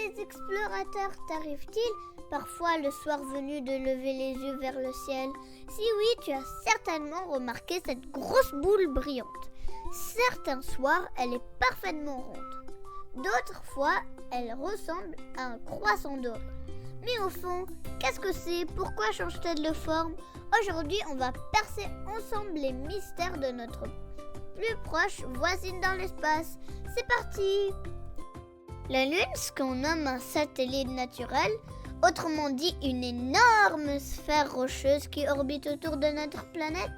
les explorateurs t'arrive-t-il parfois le soir venu de lever les yeux vers le ciel? Si oui, tu as certainement remarqué cette grosse boule brillante. Certains soirs, elle est parfaitement ronde. D'autres fois, elle ressemble à un croissant doré. Mais au fond, qu'est-ce que c'est? Pourquoi change-t-elle de forme? Aujourd'hui, on va percer ensemble les mystères de notre plus proche voisine dans l'espace. C'est parti! La Lune, ce qu'on nomme un satellite naturel, autrement dit une énorme sphère rocheuse qui orbite autour de notre planète.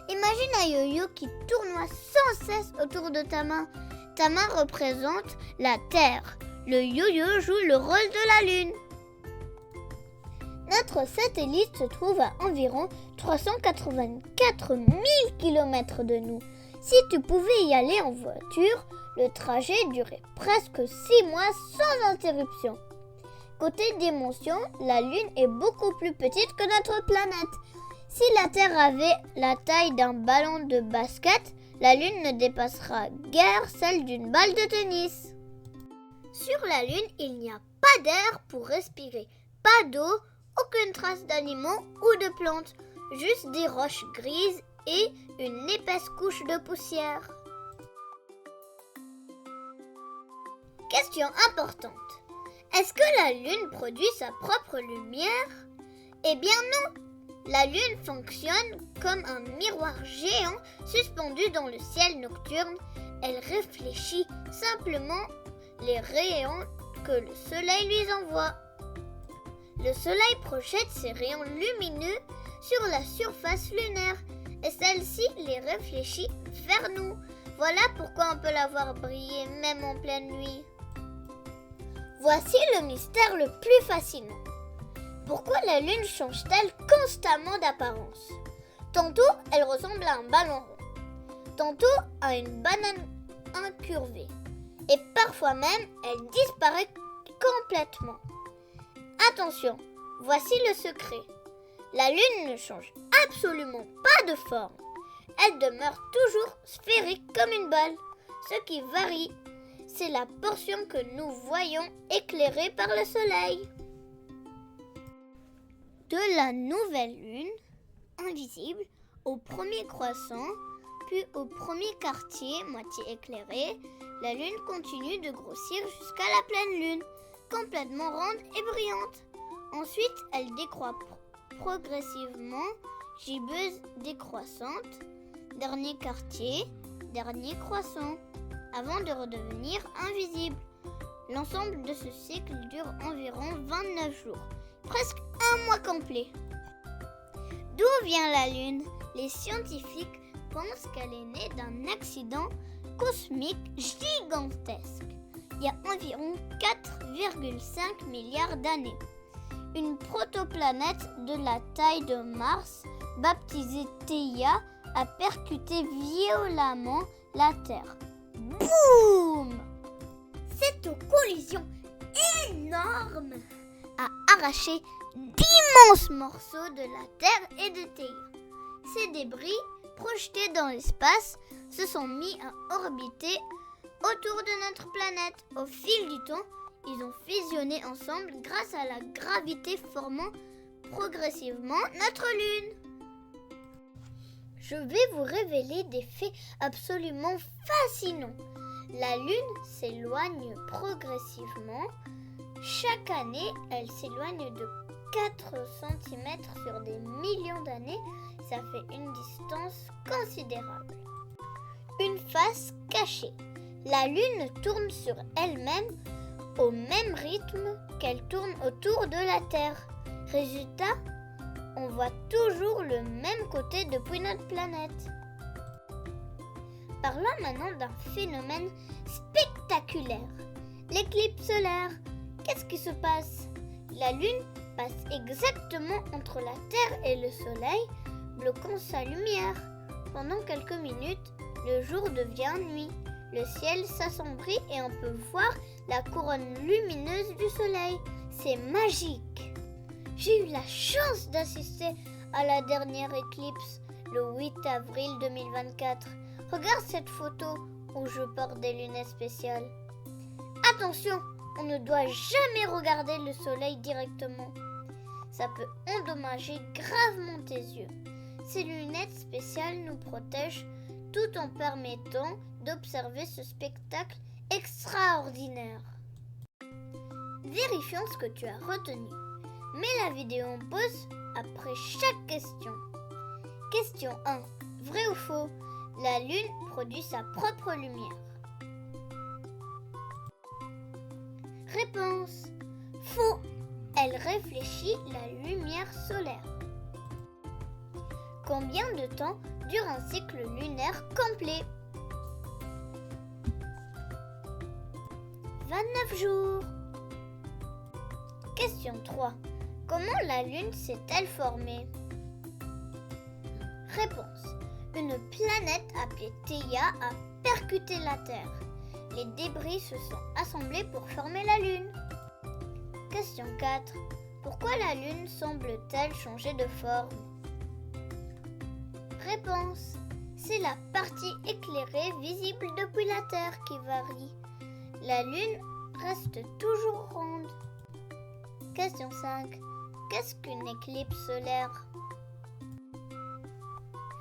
Imagine un yo-yo qui tournoie sans cesse autour de ta main. Ta main représente la Terre. Le yo-yo joue le rôle de la Lune. Notre satellite se trouve à environ 384 000 km de nous. Si tu pouvais y aller en voiture, le trajet durait presque 6 mois sans interruption. Côté dimension, la Lune est beaucoup plus petite que notre planète. Si la Terre avait la taille d'un ballon de basket, la Lune ne dépassera guère celle d'une balle de tennis. Sur la Lune, il n'y a pas d'air pour respirer, pas d'eau, aucune trace d'animaux ou de plantes, juste des roches grises et une épaisse couche de poussière. Question importante. Est-ce que la Lune produit sa propre lumière? Eh bien non! La Lune fonctionne comme un miroir géant suspendu dans le ciel nocturne. Elle réfléchit simplement les rayons que le Soleil lui envoie. Le Soleil projette ses rayons lumineux sur la surface lunaire et celle-ci les réfléchit vers nous. Voilà pourquoi on peut la voir briller même en pleine nuit. Voici le mystère le plus fascinant. Pourquoi la Lune change-t-elle constamment d'apparence? Tantôt, elle ressemble à un ballon rond, tantôt à une banane incurvée, et parfois même, elle disparaît complètement. Attention, voici le secret. La Lune ne change absolument pas de forme. Elle demeure toujours sphérique comme une balle. Ce qui varie, c'est la portion que nous voyons éclairée par le Soleil. De la nouvelle Lune, invisible, au premier croissant, puis au premier quartier, moitié éclairé, la Lune continue de grossir jusqu'à la pleine Lune, complètement ronde et brillante. Ensuite, elle décroît progressivement, gibbeuse décroissante, dernier quartier, dernier croissant, avant de redevenir invisible. L'ensemble de ce cycle dure environ 29 jours, presque un mois complet. D'où vient la Lune? Les scientifiques pensent qu'elle est née d'un accident cosmique gigantesque, il y a environ 4,5 milliards d'années. Une protoplanète de la taille de Mars, baptisée Theia, a percuté violemment la Terre. Boum! Cette collision énorme a arraché d'immenses morceaux de la Terre et de Theia. Ces débris, projetés dans l'espace, se sont mis à orbiter autour de notre planète. Au fil du temps, ils ont fusionné ensemble grâce à la gravité formant progressivement notre Lune. Je vais vous révéler des faits absolument fascinants. La Lune s'éloigne progressivement. Chaque année, elle s'éloigne de 4 cm sur des millions d'années. Ça fait une distance considérable. Une face cachée. La Lune tourne sur elle-même au même rythme qu'elle tourne autour de la Terre. Résultat, on voit toujours le même côté depuis notre planète. Parlons maintenant d'un phénomène spectaculaire, l'éclipse solaire. Qu'est-ce qui se passe? La Lune passe exactement entre la Terre et le Soleil, bloquant sa lumière. Pendant quelques minutes, le jour devient nuit. Le ciel s'assombrit et on peut voir la couronne lumineuse du Soleil. C'est magique! J'ai eu la chance d'assister à la dernière éclipse, le 8 avril 2024. Regarde cette photo où je porte des lunettes spéciales. Attention, On ne doit jamais regarder le soleil directement. Ça peut endommager gravement tes yeux. Ces lunettes spéciales nous protègent tout en permettant d'observer ce spectacle extraordinaire. Vérifions ce que tu as retenu. Mets la vidéo en pause après chaque question. Question 1. Vrai ou faux? La lune produit sa propre lumière. Réponse. Faux. Elle réfléchit la lumière solaire. Combien de temps dure un cycle lunaire complet? 29 jours. Question 3. Comment la Lune s'est-elle formée? Réponse. Une planète appelée Theia a percuté la Terre. Les débris se sont assemblés pour former la Lune. Question 4. Pourquoi la Lune semble-t-elle changer de forme? Réponse. C'est la partie éclairée visible depuis la Terre qui varie. La Lune reste toujours ronde. Question 5. Qu'est-ce qu'une éclipse solaire?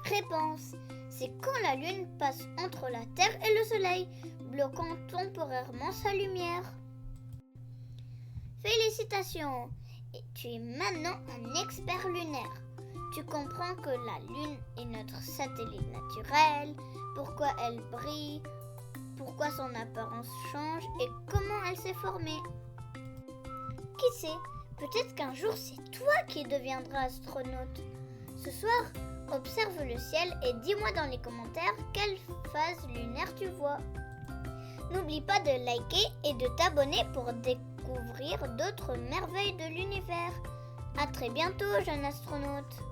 Réponse. C'est quand la Lune passe entre la Terre et le Soleil, bloquant temporairement sa lumière. Félicitations! Et tu es maintenant un expert lunaire. Tu comprends que la Lune est notre satellite naturel, pourquoi elle brille, pourquoi son apparence change et comment elle s'est formée. Qui sait, peut-être qu'un jour c'est toi qui deviendras astronaute. Ce soir, observe le ciel et dis-moi dans les commentaires quelle phase lunaire tu vois. N'oublie pas de liker et de t'abonner pour découvrir d'autres merveilles de l'univers. À très bientôt, jeune astronaute.